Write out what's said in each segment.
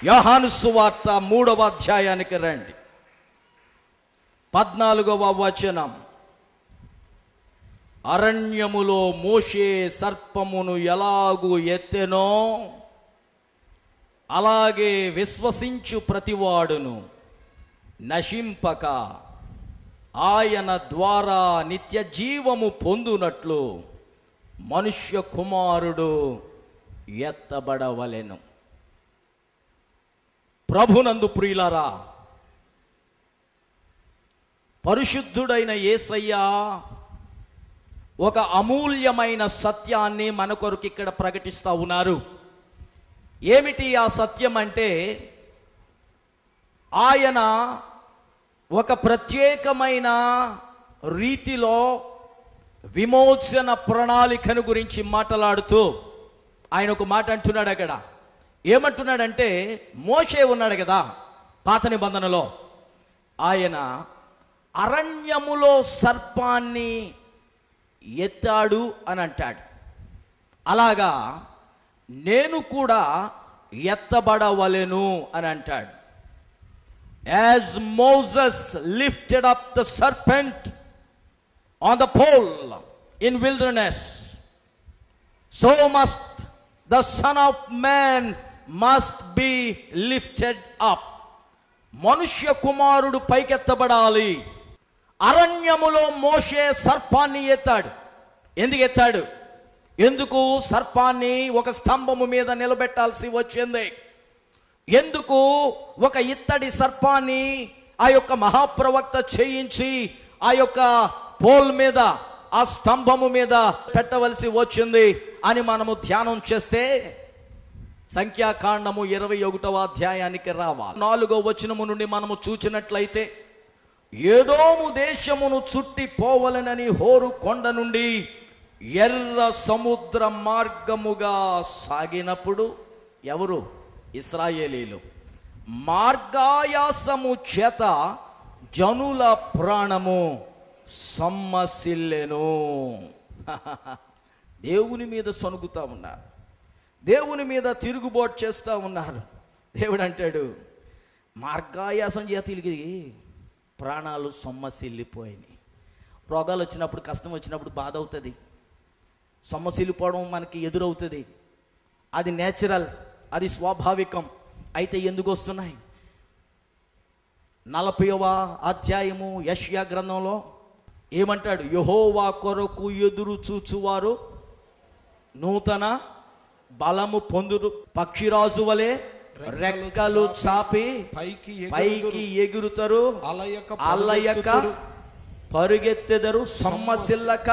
యోహాను సువార్త 3వ అధ్యాయానికి రండి. 14వ వచనం. అరణ్యములో మోషే సర్పమును ఎలాగూ ఎత్తెనో అలాగే విశ్వసించు ప్రతివాడును నశింపక ఆయన ద్వారా నిత్య జీవము పొందునట్లు మనుష్య కుమారుడు ఎత్తబడవలెను. ప్రభునందు ప్రియులారా, పరిశుద్ధుడైన యేసయ్య ఒక అమూల్యమైన సత్యాన్ని మన కొరకు ఇక్కడ ప్రకటిస్తూ ఉన్నారు. ఏమిటి ఆ సత్యం అంటే, ఆయన ఒక ప్రత్యేకమైన రీతిలో విమోచన ప్రణాళికను గురించి మాట్లాడుతూ ఆయన ఒక మాట అంటున్నాడు. అక్కడ ఏమంటున్నాడంటే, మోషే ఉన్నాడు కదా పాత నిబంధనలో, ఆయన అరణ్యములో సర్పాన్ని ఎత్తాడు అని అంటాడు. అలాగా నేను కూడా ఎత్తబడవలెను అని అంటాడు. As Moses lifted up the serpent on the pole in wilderness, so must the son of man must be lifted up. మనుష్య కుమారుడు పైకెత్తబడాలి. అరణ్యములో మోషే సర్పాన్ని ఎత్తాడు. ఎందుకు ఎత్తాడు? ఎందుకు సర్పాన్ని ఒక స్తంభము మీద నిలబెట్టాల్సి వచ్చింది? ఎందుకు ఒక ఇత్తడి సర్పాన్ని ఆ యొక్క మహాప్రవక్త చేయించి ఆ యొక్క పోల్ మీద, ఆ స్తంభము మీద పెట్టవలసి వచ్చింది అని మనము ధ్యానం చేస్తే సంఖ్యాకాండము 21వ అధ్యాయానికి రావాలి. 4వ వచనము నుండి మనము చూచినట్లయితే, ఏదోము దేశమును చుట్టి పోవలనని హోరు కొండ నుండి ఎర్ర సముద్ర మార్గముగా సాగినప్పుడు, ఎవరు? ఇశ్రాయేలీలు. మార్గాయాసము చేత జనుల ప్రాణము సొమ్మసిల్లెను. దేవుని మీద సనుగుతా ఉన్నారు, దేవుని మీద తిరుగుబాటు చేస్తూ ఉన్నారు. దేవుడు అంటాడు, మార్గాయాసం చేత వీళ్ళకి ప్రాణాలు సొమ్మసిల్లిపోయినాయి. రోగాలు వచ్చినప్పుడు, కష్టం వచ్చినప్పుడు బాధ అవుతుంది, సొమ్మసిల్లిపోవడం మనకి ఎదురవుతుంది. అది నేచురల్, అది స్వాభావికం. అయితే ఎందుకు వస్తున్నాయి? 40వ అధ్యాయము యెషయా గ్రంథంలో ఏమంటాడు? యెహోవా కొరకు ఎదురు చూచువారు నూతన బలము పొందురు, పక్షిరాజు వలె రెక్కలు చాపి పైకి ఎగురుతారు, అలయక పరుగెత్తెదరు, సొమ్మసిల్లక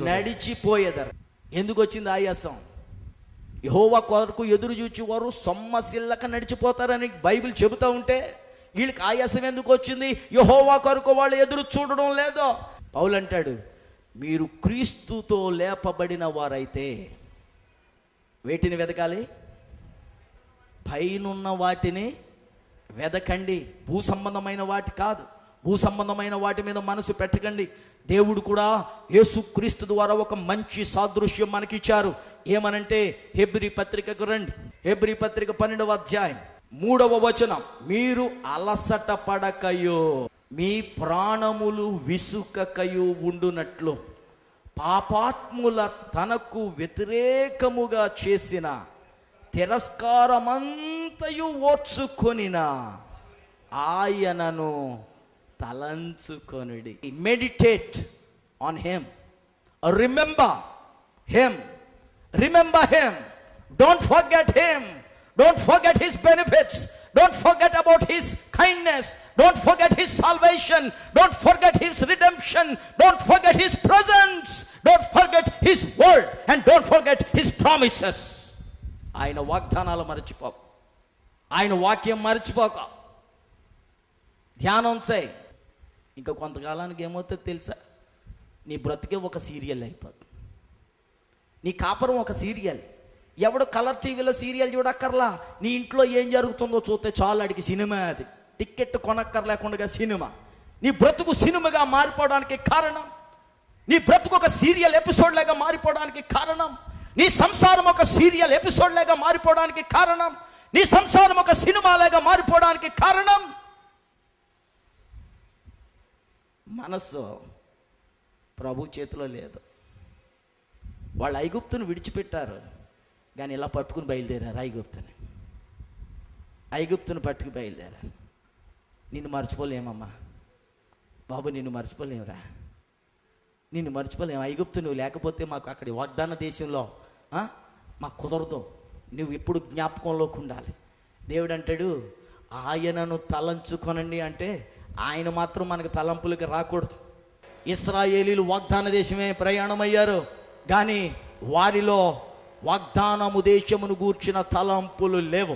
నడిచిపోయేదరు. ఎందుకు వచ్చింది ఆయాసం? యెహోవా కొరకు ఎదురు చూచేవారు సొమ్మసిల్లక నడిచిపోతారని బైబిల్ చెబుతూ ఉంటే వీళ్ళకి ఆయాసం ఎందుకు వచ్చింది? యెహోవా కొరకు వాళ్ళు ఎదురు చూడడం లేదో. పౌలు అంటాడు, మీరు క్రీస్తుతో లేపబడిన వారైతే వేటిని వెతకాలి? పైనున్న వాటిని వెదకండి, భూ సంబంధమైన వాటి కాదు. భూ సంబంధమైన వాటి మీద మనసు పెట్టకండి. దేవుడు కూడా యేసుక్రీస్తు ద్వారా ఒక మంచి సాదృశ్యం మనకి ఇచ్చారు. ఏమనంటే, హెబ్రీ పత్రికకు రండి. హెబ్రీ పత్రిక 12వ అధ్యాయం 3వ వచనం. మీరు అలసట పడకయో మీ ప్రాణములు విసుకకయు ఉండునట్లు పాపాత్ముల తనకు వ్యతిరేకముగా చేసిన తిరస్కారమంతయు ఓర్చుకొనిన ఆయనను తలంచుకొనుడి. Meditate on him, remember him, remember him, don't forget him, don't forget his benefits, don't forget about his kindness, don't forget his salvation, don't forget his redemption, don't forget his presence, don't forget his word, and don't forget his promises. ఆయన వాగ్దానాలు మర్చిపోక, ఆయన వాక్యం మర్చిపోక ధ్యానం చేయి. ఇంకా కొంతకాలానికి ఏమవుతుందో తెలుసా? నీ బ్రతికే ఒక సీరియల్ అయిపోతుంది, నీ కాపురం ఒక సీరియల్. ఎవడు కలర్ టీవీలో సీరియల్ చూడక్కర్లా, నీ ఇంట్లో ఏం జరుగుతుందో చూస్తే చాలు, అడిగి సినిమా. అది టికెట్ కొనక్కర్లేకుండా సినిమా. నీ బ్రతుకు సినిమాగా మారిపోవడానికి కారణం, నీ బ్రతుకు ఒక సీరియల్ ఎపిసోడ్ లాగా మారిపోవడానికి కారణం, నీ సంసారం ఒక సీరియల్ ఎపిసోడ్ లాగా మారిపోవడానికి కారణం నీ సంసారం ఒక సినిమాలాగా మారిపోవడానికి కారణం మనస్సు ప్రభు చేతిలో లేదు. వాళ్ళు ఐగుప్తును విడిచిపెట్టారు, కానీ ఇలా పట్టుకుని బయలుదేరారు. ఐగుప్తును పట్టుకు బయలుదేరారు. నిన్ను మర్చిపోలేమమ్మా బాబు, నిన్ను మర్చిపోలేమురా, నిన్ను మర్చిపోలేము. ఐగుప్తు నువ్వు లేకపోతే మాకు అక్కడి వాగ్దాన దేశంలో మాకు కుదరదు. నువ్వు ఎప్పుడు జ్ఞాపకంలోకి ఉండాలి. దేవుడు అంటాడు, ఆయనను తలంచుకొనండి అంటే ఆయన మాత్రం మనకు తలంపులకి రాకూడదు. ఇశ్రాయేలీలు వాగ్దాన దేశమే ప్రయాణమయ్యారు, కానీ వారిలో వాగ్దానము దేశమును గూర్చిన తలంపులు లేవు,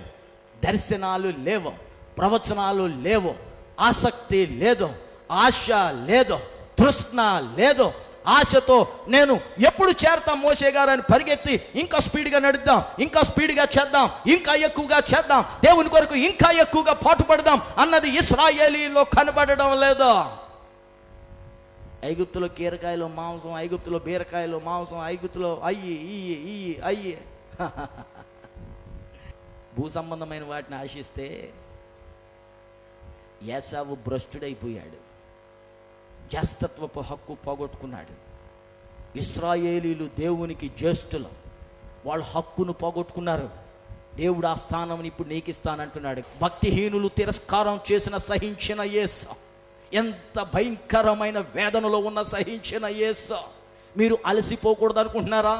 దర్శనాలు లేవు, ప్రవచనాలు లేవు, ఆసక్తి లేదు, ఆశ లేదు, తృష్ణ లేదు. ఆశతో నేను ఎప్పుడు చేరతాం మోషే గారు అని పరిగెత్తి ఇంకా స్పీడ్గా నడుద్దాం, ఇంకా స్పీడ్గా చేద్దాం, ఇంకా ఎక్కువగా చేద్దాం, దేవుని కొరకు ఇంకా ఎక్కువగా పాటుపడదాం అన్నది ఇశ్రాయేలీలో కనబడడం లేదు. ఐగుప్తులో కీరకాయలు మాంసం, ఐగుప్తులో బీరకాయలు మాంసం, ఐగుప్తులో అయ్యి భూ సంబంధమైన వాటిని ఆశిస్తే ఏశావు భ్రష్టుడైపోయాడు, జ్యేష్ఠత్వపు హక్కు పోగొట్టుకున్నాడు. ఇశ్రాయేలీలు దేవునికి జ్యేష్ఠులు, వాళ్ళ హక్కును పోగొట్టుకున్నారు. దేవుడు ఆ స్థానం ఇప్పుడు నీకు ఇస్తానంటున్నాడు. భక్తిహీనులు తిరస్కారం చేసిన సహించిన యేసు, ఎంత భయంకరమైన వేదనలో ఉన్న సహించిన యేసు. మీరు అలసిపోకూడదు అనుకుంటున్నారా?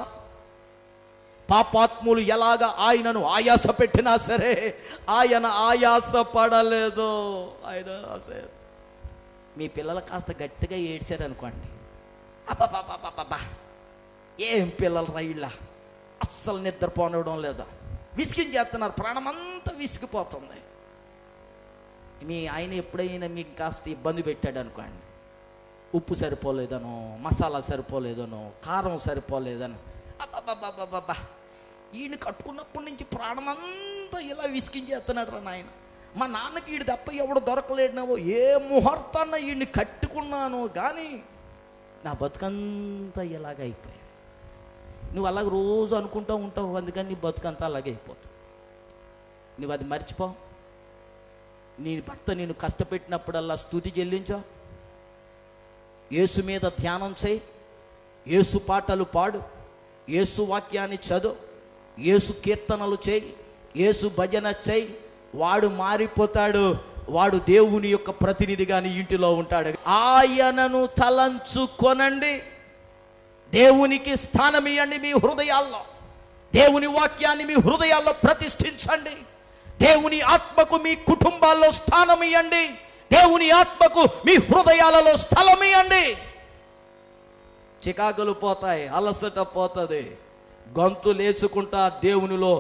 పాపాత్ములు ఎలాగ ఆయనను ఆయాస పెట్టినా సరే ఆయన ఆయాస పడలేదు. ఆయన మీ పిల్లలు కాస్త గట్టిగా ఏడ్చారు అనుకోండి, అబ్బా ఏం పిల్లలు రైళ్ళ అస్సలు నిద్రపోనవడం లేదా, విసిగించేస్తున్నారు, ప్రాణమంతా విసిగిపోతుంది. మీ ఆయన ఎప్పుడైనా మీకు కాస్త ఇబ్బంది పెట్టాడు అనుకోండి, ఉప్పు సరిపోలేదనో, మసాలా సరిపోలేదనో, కారం సరిపోలేదనో, అబ్బా ఈయన కట్టుకున్నప్పటి నుంచి ప్రాణమంతా ఇలా విసిగించేస్తున్నాడు రా నాయన. మా నాన్నకి ఈడు తప్ప ఎవడు దొరకలేడినావో, ఏ ముహూర్తాన్న ఈయన్ని కట్టుకున్నాను కానీ నా బతుకంతా ఇలాగ అయిపోయాయి. నువ్వు అలాగ రోజు అనుకుంటూ ఉంటావు, అందుకని నీ బతుకంతా అలాగే అయిపోతుంది. నువ్వు అది మర్చిపో. నీ భర్త నేను కష్టపెట్టినప్పుడల్లా స్తుతి చెల్లించో, యేసు మీద ధ్యానం చేయి, యేసు పాటలు పాడు, యేసు వాక్యాన్ని చదువు, యేసు కీర్తనలు చేయి, యేసు భజన చేయి. వాడు మారిపోతాడు, వాడు దేవుని యొక్క ప్రతినిధిగా నీ ఇంటిలో ఉంటాడు. ఆయనను తలంచుకొనండి, దేవునికి స్థానం ఇవ్వండి మీ హృదయాల్లో, దేవుని వాక్యాన్ని మీ హృదయాల్లో ప్రతిష్ఠించండి, దేవుని ఆత్మకు మీ కుటుంబాల్లో స్థానం ఇవ్వండి, దేవుని ఆత్మకు మీ హృదయాలలో స్థలం ఇవ్వండి. చికాకులు పోతాయి, అలసట పోతుంది, గొంతు లేచుకుంటా దేవునిలో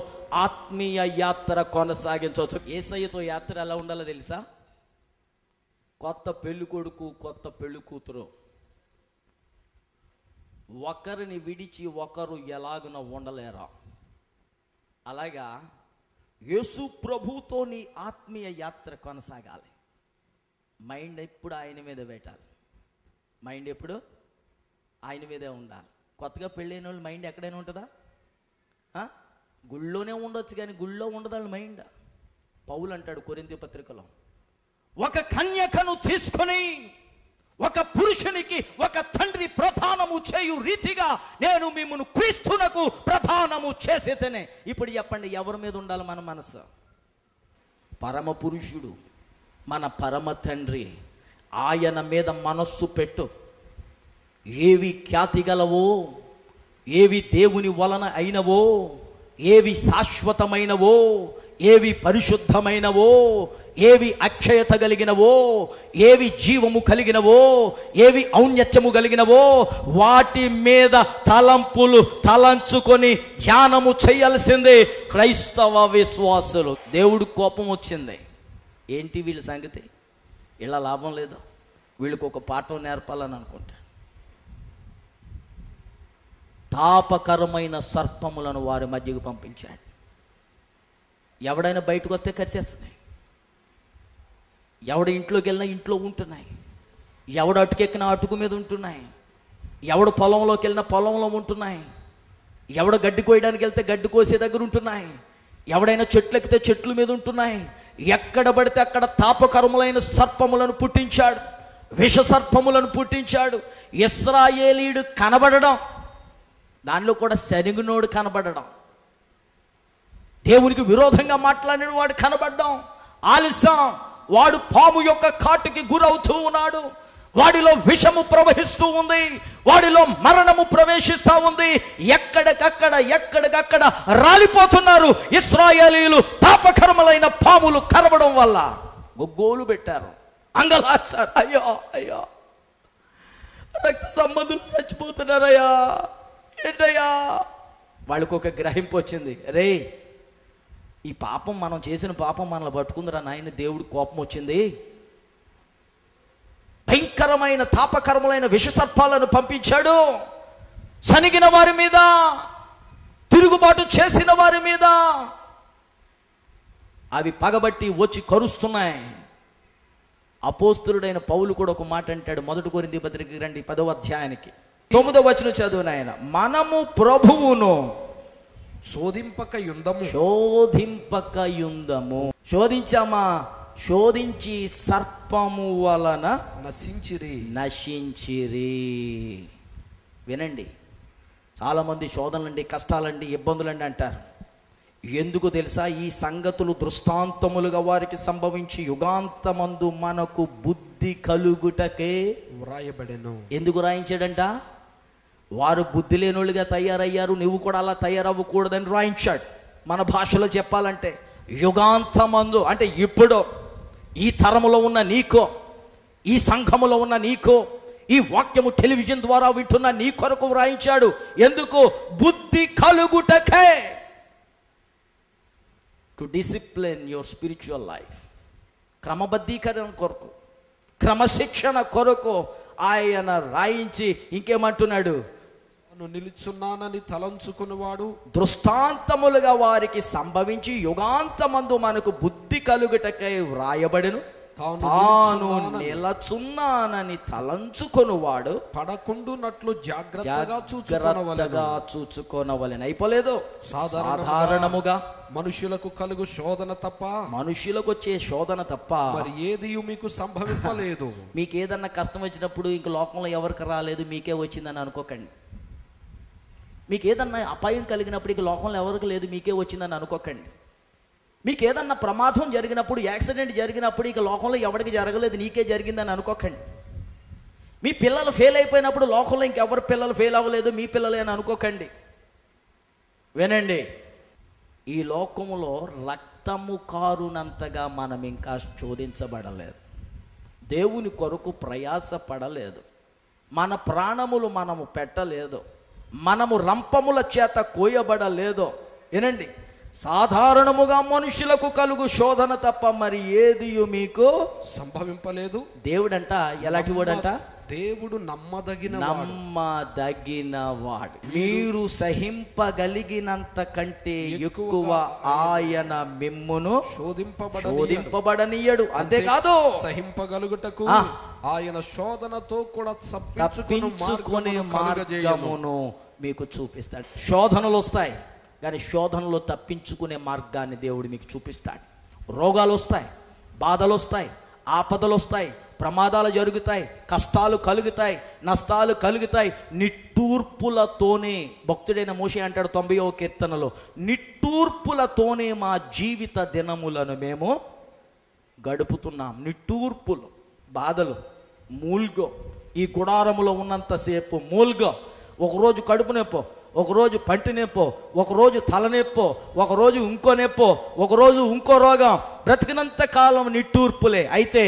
ఆత్మీయ యాత్ర కొనసాగించవచ్చు. యేసయ్యతో యాత్ర ఎలా ఉండాలో తెలుసా? కొత్త పెళ్లి కొడుకు, కొత్త పెళ్లి కూతురు ఒకరిని విడిచి ఒకరు ఎలాగున ఉండలేరా, అలాగా యేసు ప్రభుతో నీ ఆత్మీయ యాత్ర కొనసాగాలి. మైండ్ ఎప్పుడు ఆయన మీద పెట్టాలి, మైండ్ ఎప్పుడు ఆయన మీదే ఉండాలి. కొత్తగా పెళ్ళైన వాళ్ళు మైండ్ ఎక్కడైనా ఉంటుందా? గుళ్ళోనే ఉండొచ్చు కానీ గుళ్ళో ఉండదు వాళ్ళ మైండ్. పౌలు అంటాడు కొరింథీ పత్రికలో, ఒక కన్యకను తీసుకొని ఒక పురుషునికి ఒక తండ్రి ప్రధానము చేయు రీతిగా నేను మిమ్మును క్రీస్తునకు ప్రధానము చేసేతనే. ఇప్పుడు చెప్పండి, ఎవరి మీద ఉండాలి మన మనసు? పరమ పురుషుడు, మన పరమ తండ్రి, ఆయన మీద మనస్సు పెట్టు. ఏవి ఖ్యాతి గలవో, ఏవి దేవుని వలన అయినవో, ఏవి శాశ్వతమైనవో, ఏవి పరిశుద్ధమైనవో, ఏవి అక్షయత కలిగినవో, ఏవి జీవము కలిగినవో, ఏవి ఔన్నత్యము కలిగినవో వాటి మీద తలంపులు తలంచుకొని ధ్యానము చేయాల్సిందే క్రైస్తవ విశ్వాసులు. దేవుడు కోపం వచ్చింది, ఏంటి వీళ్ళ సంగతి, ఇలా లాభం లేదు, వీళ్ళకి ఒక పాఠం నేర్పాలని అనుకుంటా. తాపకరమైన సర్పములను వారి మధ్యకు పంపించాడు. ఎవడైనా బయటకు వస్తే కరిచేస్తున్నాయి, ఎవడ ఇంట్లోకి వెళ్ళినా ఇంట్లో ఉంటున్నాయి, ఎవడ అటుకెక్కినా అటుకు మీద ఉంటున్నాయి, ఎవడు పొలంలోకి వెళ్ళినా పొలంలో ఉంటున్నాయి, ఎవడ గడ్డి కోయడానికి వెళ్తే గడ్డి కోసే దగ్గర ఉంటున్నాయి. ఎవడైనా చెట్లు ఎక్కితే చెట్ల మీద ఉంటున్నాయి. ఎక్కడ పడితే అక్కడ తాపకరములైన సర్పములను పుట్టించాడు, విష సర్పములను పుట్టించాడు. ఇశ్రాయేలీయుడు కనబడడం, దానిలో కూడా శనిగునోడు కనబడడం, దేవునికి విరోధంగా మాట్లాడిన వాడు కనబడడం ఆలస్యం. వాడు పాము యొక్క కాటుకి గురవుతూ ఉన్నాడు, వాడిలో విషము ప్రవహిస్తూ ఉంది, వాడిలో మరణము ప్రవేశిస్తూ ఉంది. ఎక్కడికక్కడ రాలిపోతున్నారు ఇశ్రాయేలీయులు. తాపకరములైన పాములు కనబడం వల్ల గొగ్గోలు పెట్టారు, అంగలార్చారు. అయ్యో అయ్యో, రక్త సంబంధులు చచ్చిపోతున్నారయ్యా, ఏంటయ్యా. వాళ్ళకు ఒక గ్రహింపు వచ్చింది, రే ఈ పాపం, మనం చేసిన పాపం మనల్ని పట్టుకుందిరా నాయన, దేవుడి కోపం వచ్చింది, భయంకరమైన తాపకరములైన విషసర్పాలను పంపించాడు. సనిగిన వారి మీద, తిరుగుబాటు చేసిన వారి మీద అవి పగబట్టి వచ్చి కరుస్తున్నాయి. అపోస్తలుడైన పౌలు కూడా ఒక మాట అంటాడు, 1 కొరింథీ పత్రిక రండి 10వ అధ్యాయానికి 9వ వచనం చదువు నాయన. మనము ప్రభువును శోధింపక యుందము. శోధించామా? శోధించి సర్పము వలన నశించిరి. వినండి, చాలామంది శోధనలండి, కష్టాలండి, ఇబ్బందులండి అంటారు. ఎందుకు తెలుసా? ఈ సంగతులు దృష్టాంతములుగా వారికి సంభవించి యుగాంతమందు మనకు బుద్ధి కలుగుటకే వ్రాయబడెను. ఎందుకు రాయించాడంట? వారు బుద్ధి లేనోళ్ళుగా తయారయ్యారు, నువ్వు కూడా అలా తయారవ్వకూడదని రాయించాడు. మన భాషలో చెప్పాలంటే యుగాంతమందు అంటే ఇప్పుడు, ఈ తరములో ఉన్న నీకో, ఈ సంఘములో ఉన్న నీకో, ఈ వాక్యము టెలివిజన్ ద్వారా వింటున్న నీ కొరకు వ్రాయించాడు. ఎందుకు? బుద్ధి కలుగుటకే. To discipline your spiritual life. క్రమబద్ధీకరణ కొరకు, క్రమశిక్షణ కొరకు ఆయన రాయించి ఇంకేమంటున్నాడు? నిలుచున్నానని తలంచుకున్నవాడు దృష్టాంతములుగా వారికి సంభవించి యుగాంతమందు మనకు బుద్ధి కలుగుటకై వ్రాయబడెను. తాను నిలచున్నానని తలంచుకొనువాడు పడకుండునట్లు జాగ్రత్తగా చూచుకొనవలెను. అయిపోలేదు. సాధారణముగా మనుషులకు కలుగు శోధన తప్ప, మనుషులకు వచ్చే శోధన తప్ప మరి ఏది మీకు సంభవింపలేదు. మీకు ఏదన్నా కష్టం వచ్చినప్పుడు ఇంక లోకంలో ఎవరికి రాలేదు, మీకే వచ్చిందని అనుకోకండి. మీకు ఏదన్నా అపాయం కలిగినప్పుడు ఇంక లోకంలో ఎవరికి లేదు, మీకే వచ్చిందని అనుకోకండి. మీకు ఏదన్నా ప్రమాదం జరిగినప్పుడు, యాక్సిడెంట్ జరిగినప్పుడు ఇక లోకంలో ఎవరికి జరగలేదు, నీకే జరిగిందని అనుకోకండి. మీ పిల్లలు ఫెయిల్ అయిపోయినప్పుడు లోకంలో ఇంకెవరి పిల్లలు ఫెయిల్ అవ్వలేదు, మీ పిల్లలే అని అనుకోకండి. వినండి, ఈ లోకములో రక్తము కారునంతగా మనం ఇంకా శోధించబడలేదు, దేవుని కొరకు ప్రయాసపడలేదు, మన ప్రాణములు మనము పెట్టలేదు, మనము రంపముల చేత కోయబడలేదు. వినండి, సాధారణముగా మనుషులకు కలుగు శోధన తప్ప మరి ఏది మీకు సంభవింపలేదు. దేవుడంట ఎలాంటి వాడంట? దేవుడు నమ్మదగిన వాడు. మీరు సహింపగలిగినంత కంటే ఎక్కువ ఆయన మిమ్మును శోధింపబడనీయడు. అంతేకాదు, సహింపగలుగుటకు ఆయన శోధనతో కూడా తప్పించుకునే మార్గమును మీకు చూపిస్తాడు. శోధనలు వస్తాయి, కానీ శోధనలో తప్పించుకునే మార్గాన్ని దేవుడు మీకు చూపిస్తాడు. రోగాలు వస్తాయి, బాధలు వస్తాయి, ఆపదలు వస్తాయి, ప్రమాదాలు జరుగుతాయి, కష్టాలు కలుగుతాయి, నష్టాలు కలుగుతాయి. నిట్టూర్పులతోనే, భక్తుడైన మోషే అంటాడు 90వ కీర్తనలో, నిట్టూర్పులతోనే మా జీవిత దినములను మేము గడుపుతున్నాం. నిట్టూర్పులు, బాధలు, మూల్గో. ఈ గుడారములో ఉన్నంతసేపు మూల్గో. ఒకరోజు కడుపు నొప్పో, ఒకరోజు పంటి నొప్పో, ఒకరోజు తలనొప్పో, ఒకరోజు ఇంకో నొప్పో, ఒకరోజు ఇంకో రోగం, బ్రతికినంత కాలం నిట్టూర్పులే. అయితే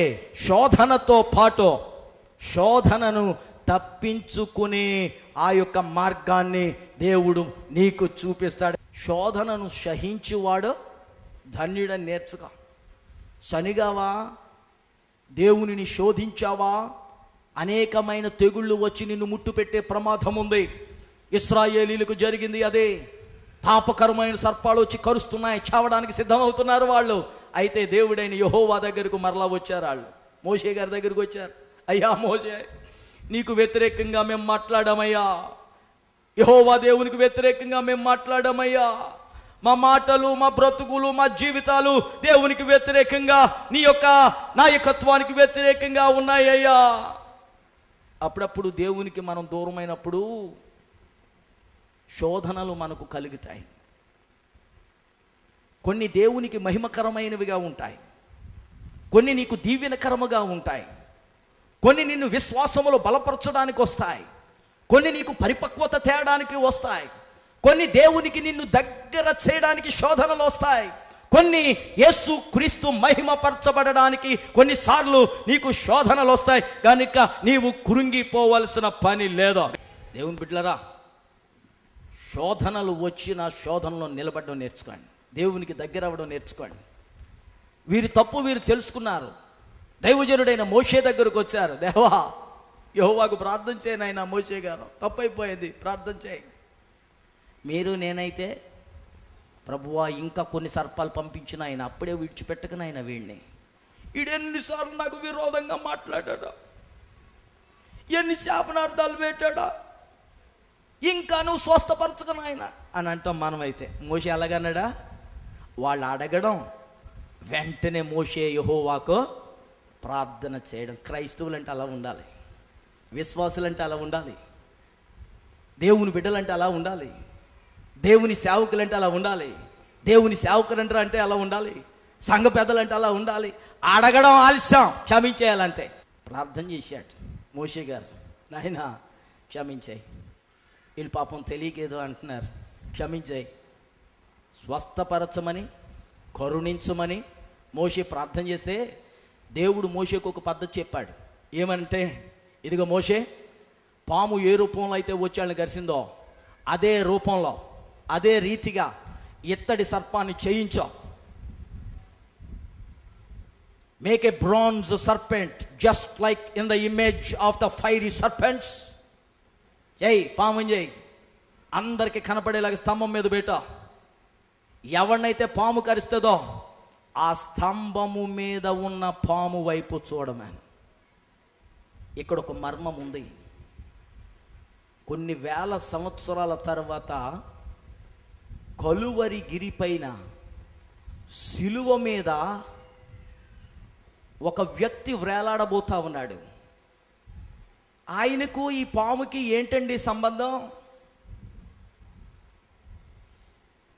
శోధనతో పాటు శోధనను తప్పించుకునే ఆ యొక్క మార్గాన్ని దేవుడు నీకు చూపిస్తాడు. శోధనను సహించువాడు ధన్యుడని నేర్చుకో. శనిగావా, దేవునిని శోధించావా, అనేకమైన తెగుళ్ళు వచ్చి నిన్ను ముట్టు పెట్టే ప్రమాదం ఉంది. ఇశ్రాయేలీలకు జరిగింది అదే. తాపకరమైన సర్పాలు వచ్చి కరుస్తున్నాయి, చావడానికి సిద్ధమవుతున్నారు వాళ్ళు. అయితే దేవుడైన యెహోవా దగ్గరకు మరలా వచ్చారు. వాళ్ళు మోషే గారి దగ్గరకు వచ్చారు. అయ్యా మోషే, నీకు వ్యతిరేకంగా మేము మాట్లాడామయ్యా, యెహోవా దేవునికి వ్యతిరేకంగా మేము మాట్లాడామయ్యా, మా మాటలు, మా బ్రతుకులు, మా జీవితాలు దేవునికి వ్యతిరేకంగా, నీ యొక్క నాయకత్వానికి వ్యతిరేకంగా ఉన్నాయ్యా. అప్పుడప్పుడు దేవునికి మనం దూరమైనప్పుడు శోధనలు మనకు కలుగుతాయి. కొన్ని దేవునికి మహిమకరమైనవిగా ఉంటాయి, కొన్ని నీకు దీవెనకరముగా ఉంటాయి, కొన్ని నిన్ను విశ్వాసములో బలపరచడానికి వస్తాయి, కొన్ని నీకు పరిపక్వత తేయడానికి వస్తాయి, కొన్ని దేవునికి నిన్ను దగ్గర చేయడానికి శోధనలు వస్తాయి, కొన్ని యేసు క్రీస్తు మహిమపరచబడడానికి కొన్నిసార్లు నీకు శోధనలు వస్తాయి. కనుక నీవు కృంగిపోవలసిన పని లేదు. దేవుని బిడ్డలారా, శోధనలు వచ్చిన శోధనలో నిలబడడం నేర్చుకోండి, దేవునికి దగ్గర అవ్వడం నేర్చుకోండి. వీరి తప్పు వీరు తెలుసుకున్నారు. దైవజనుడైన మోషే దగ్గరకు వచ్చారు. దేవా, యెహోవాకు ప్రార్థన చేయను, ఆయన మోషే గారు తప్పైపోయేది, ప్రార్థన చేయి. మీరు నేనైతే ప్రభువా ఇంకా కొన్ని సర్పాలు పంపించిన ఆయన అప్పుడే విడిచిపెట్టకను ఆయన వీడిని, ఈడెన్నిసార్లు నాకు విరోధంగా మాట్లాడా, ఎన్ని శాపనార్థాలు పెట్టాడా, ఇంకా నువ్వు స్వస్థపరచకను ఆయన అని అంటాం మనమైతే. మోషే అలాగన్నాడా? వాళ్ళు అడగడం, వెంటనే మోషే యెహోవాకు ప్రార్థన చేయడం. క్రైస్తవులంటే అలా ఉండాలి, విశ్వాసులంటే అలా ఉండాలి, దేవుని బిడ్డలంటే అలా ఉండాలి, దేవుని సేవకులంటే అలా ఉండాలి, దేవుని సేవకులంటారు అంటే అలా ఉండాలి, సంఘ పెద్దలంటే అలా ఉండాలి. అడగడం ఆలస్యం, క్షమించేయాలంతే. ప్రార్థన చేశాడు మోషే గారు, నాయనా క్షమించాయి, వీళ్ళు పాపం తెలియకేదో అంటున్నారు, క్షమించాయి, స్వస్థపరచమని కరుణించమని మోషే ప్రార్థన చేస్తే దేవుడు మోషేకు ఒక పద్ధతి చెప్పాడు. ఏమంటే, ఇదిగో మోషే, పాము ఏ రూపంలో అయితే వచ్చాళ్ళని గరిసిందో అదే రూపంలో, అదే రీతిగా ఇత్తడి సర్పాన్ని చేయించో. Make a bronze serpent just like in the image of the fiery serpents. చేయి, పాముని చేయి, అందరికీ కనపడేలాగా స్తంభం మీద పెట్టా. ఎవరినైతే పాము కరుస్తుందో ఆ స్తంభము మీద ఉన్న పాము వైపు చూడమని. ఇక్కడ ఒక మర్మం ఉంది. కొన్ని వేల సంవత్సరాల తర్వాత కలువరి గిరిపైన సిలువ మీద ఒక వ్యక్తి వ్రేలాడబోతా ఉన్నాడు. ఆయనకు ఈ పాముకి ఏంటండి సంబంధం?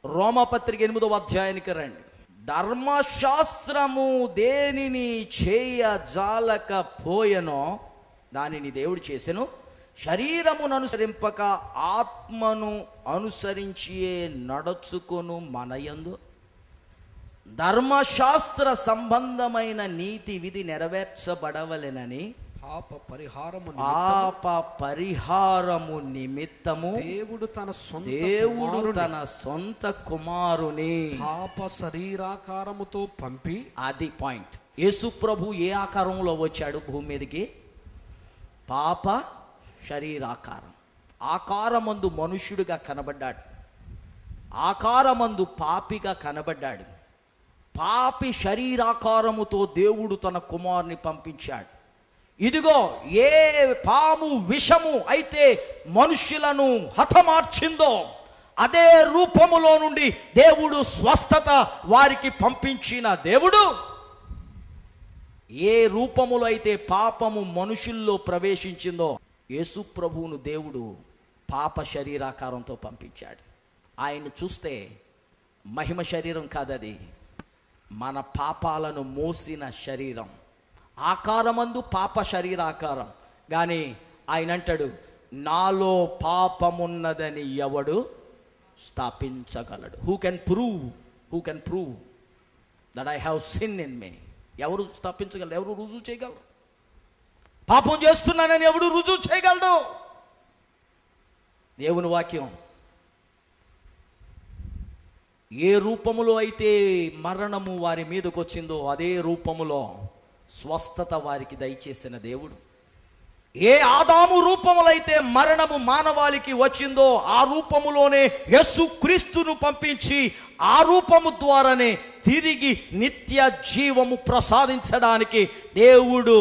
రోమాపత్రిక 8వ అధ్యాయానికి రండి. ధర్మశాస్త్రము దేనిని చేయజాలకపోయెనో దానిని దేవుడు చేసెను, శరీరమును అనుసరింపక ఆత్మను అనుసరించియే నడుచుకొను మనయందు ధర్మశాస్త్ర సంబంధమైన నీతి విధి నెరవేర్చబడవలెనని పాప పరిహారము నిమిత్తము దేవుడు తన సొంత కుమారుని పాప శరీరాకారముతో పంపి. అది పాయింట్. యేసు ప్రభు ఏ ఆకారంలో వచ్చాడు భూమి మీదకి? పాప శరీరాకారం. ఆకారమందు మనుష్యుడిగా కనబడ్డాడు, ఆకారమందు పాపిగా కనబడ్డాడు. పాపి శరీరాకారముతో దేవుడు తన కుమారుని పంపించాడు. ఇదిగో, ఏ పాము విషము అయితే మనుష్యులను హతమార్చిందో అదే రూపములో నుండి దేవుడు స్వస్థత వారికి పంపించిన దేవుడు, ఏ రూపములో అయితే పాపము మనుషుల్లో ప్రవేశించిందో యేసు ప్రభువును దేవుడు పాప శరీరాకారంతో పంపించాడు. ఆయన చూస్తే మహిమ శరీరం కాదది, మన పాపాలను మోసిన శరీరం. ఆకారమందు పాప శరీరాకారం. కానీ ఆయన అంటాడు, నాలో పాపమున్నదని ఎవడు స్థాపించగలడు? Who can prove that I have sin in me? ఎవరు స్థాపించగలరు? ఎవరు రుజువు చేయగలరు? పాపం చేస్తున్నానని ఎవడు రుజువు చేయగలడు? దేవుని వాక్యం ఏ రూపములో అయితే మరణము వారి మీదకి వచ్చిందో అదే రూపములో స్వస్థత వారికి దయచేసిన దేవుడు. ఏ ఆదాము రూపములో అయితే మరణము మానవాళికి వచ్చిందో ఆ రూపములోనే యేసు క్రీస్తును పంపించి ఆ రూపము ద్వారానే తిరిగి నిత్య జీవము ప్రసాదించడానికి దేవుడు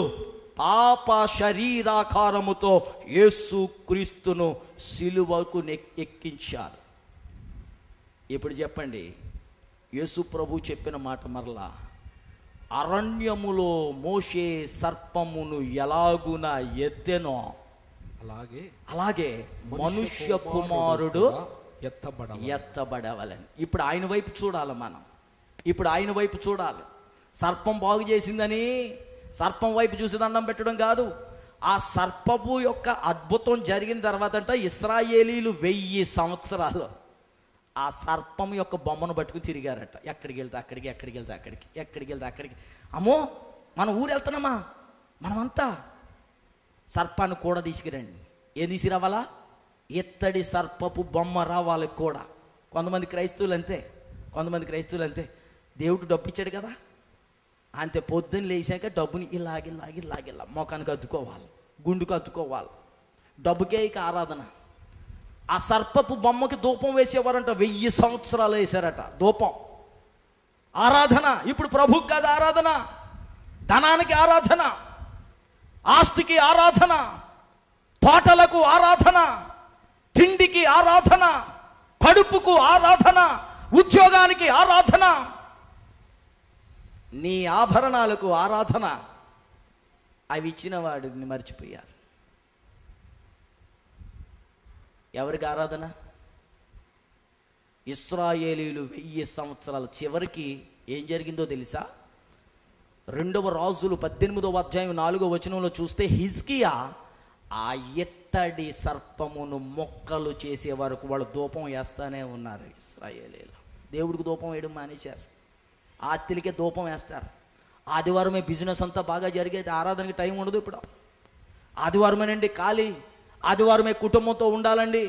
పాప శరీరాకారముతో యేసు క్రీస్తును సిలువకు ఎక్కించారు. ఇప్పుడు చెప్పండి, యేసు ప్రభు చెప్పిన మాట మరలా, అరణ్యములో మోషే సర్పమును ఎలాగున ఎత్తెనో అలాగే మనుష్య కుమారుడు ఎత్తబడవలని. ఇప్పుడు ఆయన వైపు చూడాలి మనం, ఇప్పుడు ఆయన వైపు చూడాలి. సర్పం బాగు చేసిందని సర్పం వైపు చూసి దండం పెట్టడం కాదు. ఆ సర్పము యొక్క అద్భుతం జరిగిన తర్వాత అంట ఇశ్రాయేలీలు 1000 సంవత్సరాలు ఆ సర్పం యొక్క బొమ్మను పట్టుకుని తిరిగారట. ఎక్కడికి వెళ్తే అక్కడికి, ఎక్కడికి వెళ్తే అక్కడికి, ఎక్కడికి వెళ్తే అక్కడికి. అమ్మో మనం ఊరు వెళ్తున్నామా, మనమంతా సర్పాన్ని కూడా తీసుకురండి. ఏం తీసుకురావాలా? ఇత్తడి సర్పపు బొమ్మ రావాలి కూడా. కొంతమంది క్రైస్తవులు అంతే, దేవుడు డబ్బు ఇచ్చాడు కదా, అంతే పొద్దున్న లేచాక డబ్బుని ఇలాగిలా మొఖానికి అద్దుకోవాలి, గుండుకు అద్దుకోవాలి. డబ్బుకే ఇక ఆరాధన. ఆ సర్పపు బొమ్మకి ధూపం వేసేవారంట, 1000 సంవత్సరాలు వేశారట ధూపం. ఆరాధన ఇప్పుడు ప్రభువుకి కాదు ఆరాధన, ధనానికి ఆరాధన, ఆస్తికి ఆరాధన, తోటలకు ఆరాధన, తిండికి ఆరాధన, కడుపుకు ఆరాధన, ఉద్యోగానికి ఆరాధన, నీ ఆభరణాలకు ఆరాధన. అవి ఇచ్చిన వాడిని మర్చిపోయారు. ఎవరికి ఆరాధన? ఇశ్రాయేలీలు 1000 సంవత్సరాల చివరికి ఏం జరిగిందో తెలుసా? 2వ రాజులు 18వ అధ్యాయం 4వ వచనంలో చూస్తే, హిజ్కియా ఆ ఇత్తడి సర్పమును మొక్కలు చేసే వరకు వాళ్ళు ధూపం వేస్తానే ఉన్నారు. ఇశ్రాయేలీలు దేవుడికి ధూపం వేయడం మానేశారు, ఆత్తిలికే ధూపం వేస్తారు. ఆదివారమే బిజినెస్ అంతా బాగా జరిగేది, ఆరాధనకి టైం ఉండదు. ఇప్పుడు ఆదివారమేనండి ఖాళీ, ఆదివారమే కుటుంబంతో ఉండాలండి,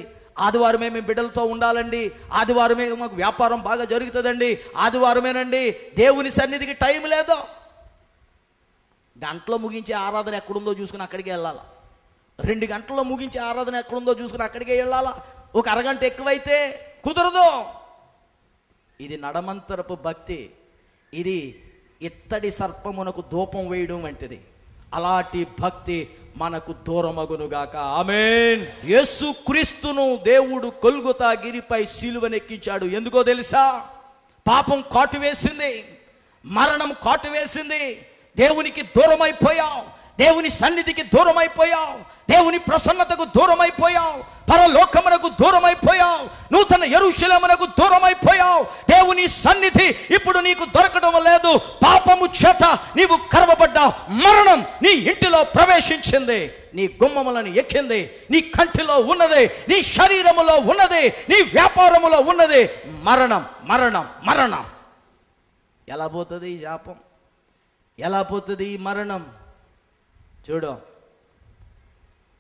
ఆదివారమే మేము బిడ్డలతో ఉండాలండి, ఆదివారమే మాకు వ్యాపారం బాగా జరుగుతుందండి, ఆదివారమేనండి దేవుని సన్నిధికి టైం లేదు. గంటలో ముగించే ఆరాధన ఎక్కడుందో చూసుకుని అక్కడికే వెళ్ళాలా, 2 గంటల్లో ముగించే ఆరాధన ఎక్కడుందో చూసుకుని అక్కడికే వెళ్ళాలా. ఒక అరగంట ఎక్కువైతే కుదరదు. ఇది నడమంతరపు భక్తి, ఇది ఇత్తడి సర్పమునకు ధూపం వేయడం వంటిది. అలాంటి భక్తి మనకు దూరమగునుగాక. ఆమేన్. యేసు క్రీస్తును దేవుడు గొల్గొతా గిరిపై సిలువనెక్కించాడు. ఎందుకో తెలుసా? పాపం కాటువేసింది, మరణం కాటువేసింది. దేవునికి దూరమైపోయావు, దేవుని సన్నిధికి దూరమైపోయావు, దేవుని ప్రసన్నతకు దూరమైపోయావు, పరలోకమునకు దూరమైపోయావు, నూతన యెరూషలేమునకు దూరమైపోయావు. దేవుని సన్నిధి ఇప్పుడు నీకు దొరకడం లేదు. పాపము చేత నీవు కరవబడ్డావు. మరణం నీ ఇంటిలో ప్రవేశించింది, నీ గుమ్మములను ఎక్కింది, నీ కంటిలో ఉన్నది, నీ శరీరములో ఉన్నది, నీ వ్యాపారములో ఉన్నది. మరణం మరణం మరణం. ఎలా పోతుంది ఈ శాపం? ఎలా పోతుంది ఈ మరణం? చూడు,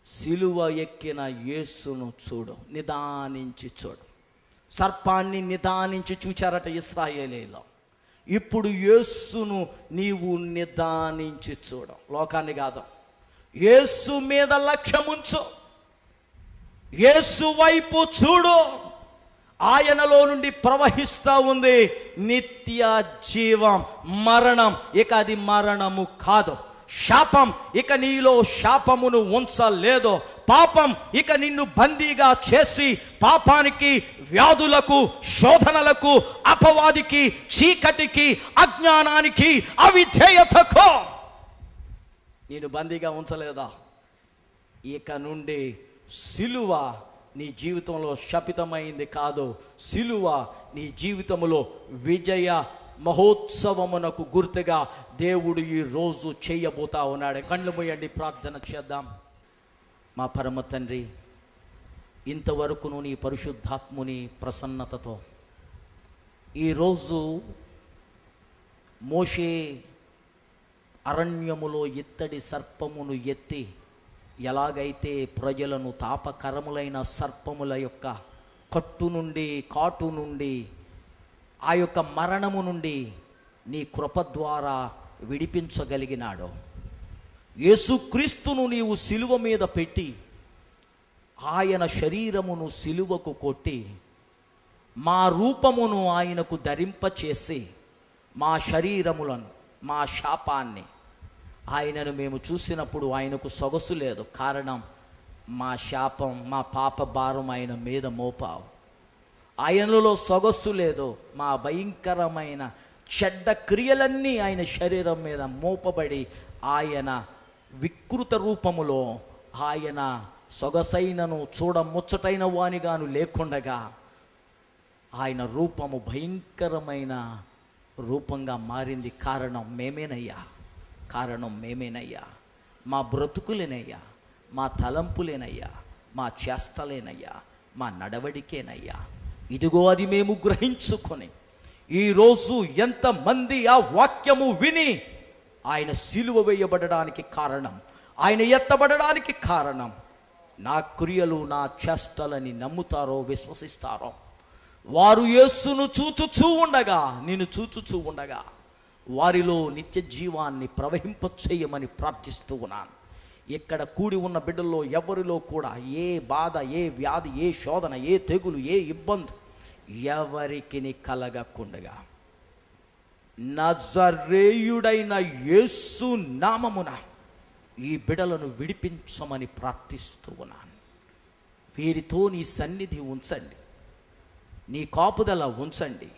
సిలువ ఎక్కిన యేసును చూడు, నిదానించి చూడు. సర్పాన్ని నిదానించి చూచారట ఇశ్రాయేలీలో. ఇప్పుడు యేసును నీవు నిదానించి చూడు, లోకాన్ని కాదు. యేసు మీద లక్ష్యముంచు, యేసు వైపు చూడు. ఆయనలో నుండి ప్రవహిస్తూ ఉంది నిత్య జీవం. మరణం ఇక అది మరణము కాదు. శాపం ఇక నీలో శాపమును ఉంచలేదు. పాపం ఇక నిన్ను బందీగా చేసి పాపానికి, వ్యాధులకు, శోధనలకు, అపవాదికి, చీకటికి, అజ్ఞానానికి, అవిధేయతకు నేను బందీగా ఉంచలేదా? ఇక నుండి సిలువ నీ జీవితంలో శపితమైంది కాదు. సిలువ నీ జీవితంలో విజయ మహోత్సవమునకు గుర్తుగా దేవుడు ఈ రోజు చేయబోతా ఉన్నాడు. కళ్ళు మూయండి, ప్రార్థన చేద్దాం. మా పరమ తండ్రి, ఇంతవరకును నీ పరిశుద్ధాత్ముని ప్రసన్నతతో ఈరోజు మోషే అరణ్యములో ఇత్తడి సర్పమును ఎత్తి ఎలాగైతే ప్రజలను తాపకరములైన సర్పముల యొక్క కట్టు నుండి, కాటు నుండి, ఆ యొక్క మరణము నుండి నీ కృప ద్వారా విడిపించగలిగినాడు. యేసుక్రీస్తును నీవు సిలువ మీద పెట్టి ఆయన శరీరమును సిలువకు కొట్టి మా రూపమును ఆయనకు ధరింపచేసి మా శరీరములను, మా శాపాన్ని ఆయనను మేము చూసినప్పుడు ఆయనకు సొగసు లేదు. కారణం మా శాపం, మా పాప భారం ఆయన మీద మోపావు. ఆయనలో సొగస్సు లేదు. మా భయంకరమైన చెడ్డ క్రియలన్నీ ఆయన శరీరం మీద మోపబడి ఆయన వికృత రూపములో ఆయన సొగసైనను చూడ ముచ్చటైన వానిగాను లేకుండగా ఆయన రూపము భయంకరమైన రూపంగా మారింది. కారణం మేమేనయ్యా. మా బ్రతుకులేనయ్యా, మా తలంపులేనయ్యా, మా చేష్టలేనయ్యా, మా నడవడికేనయ్యా. ఇదిగో అది మేము గ్రహించుకొని ఈరోజు ఎంతమంది ఆ వాక్యము విని ఆయన సిలువ వేయబడడానికి కారణం, ఆయన ఎత్తబడడానికి కారణం నా క్రియలు నా చేష్టలని నమ్ముతారో విశ్వసిస్తారో వారు యేసును చూచుచూ ఉండగా, నిన్ను చూచుచూ ఉండగా వారిలో నిత్య జీవాన్ని ప్రవహింపచేయమని ప్రార్థిస్తూ ఉన్నాను. ఇక్కడ కూడి ఉన్న బిడ్డల్లో ఎవరిలో కూడా ఏ బాధ, ఏ వ్యాధి, ఏ శోధన, ఏ తెగులు, ఏ ఇబ్బంది ఎవరికి కలగకుండగా నజరేయుడైన యేసు నామమున ఈ బిడలను విడిపించమని ప్రార్థిస్తూ ఉన్నాను. వీరితో నీ సన్నిధి ఉంచండి, నీ కాపుదల ఉంచండి,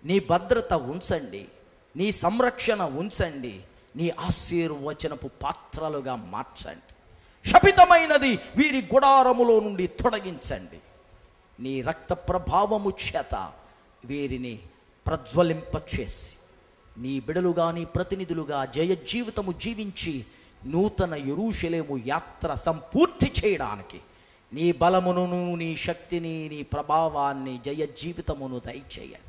నీ భద్రత ఉంచండి, నీ సంరక్షణ ఉంచండి, నీ ఆశీర్వచనపు పాత్రలుగా మార్చండి. శపితమైనది వీరి గుడారములో నుండి తొలగించండి. నీ రక్త ప్రభావము చేత వీరిని ప్రజ్వలింపచేసి నీ బిడలుగా, నీ ప్రతినిధులుగా జయ జీవితము జీవించి నూతన యెరూషలేము యాత్ర సంపూర్తి చేయడానికి నీ బలమును, నీ శక్తిని, నీ ప్రభావాన్ని, జయ జీవితమును దయచేయండి.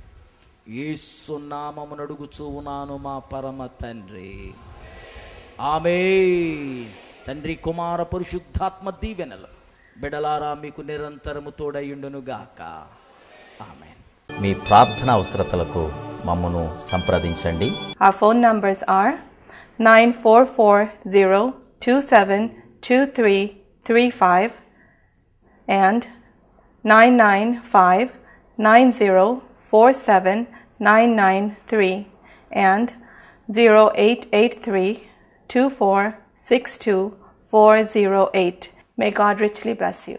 యేసు నామమున అడుగుచూ ఉన్నాను మా పరమ తండ్రి, ఆమేన్. తండ్రి, కుమార, పరిశుద్ధాత్మ దీవెనలు బిడలారా మీకు నిరంతరము తోడయుండును గాక. ఆమేన్. మీ ప్రార్థన అవసరతలకు మమ్మను సంప్రదించండి. Our phone numbers are 9440272335 and 99590479993 and 0883246248. May God richly bless you.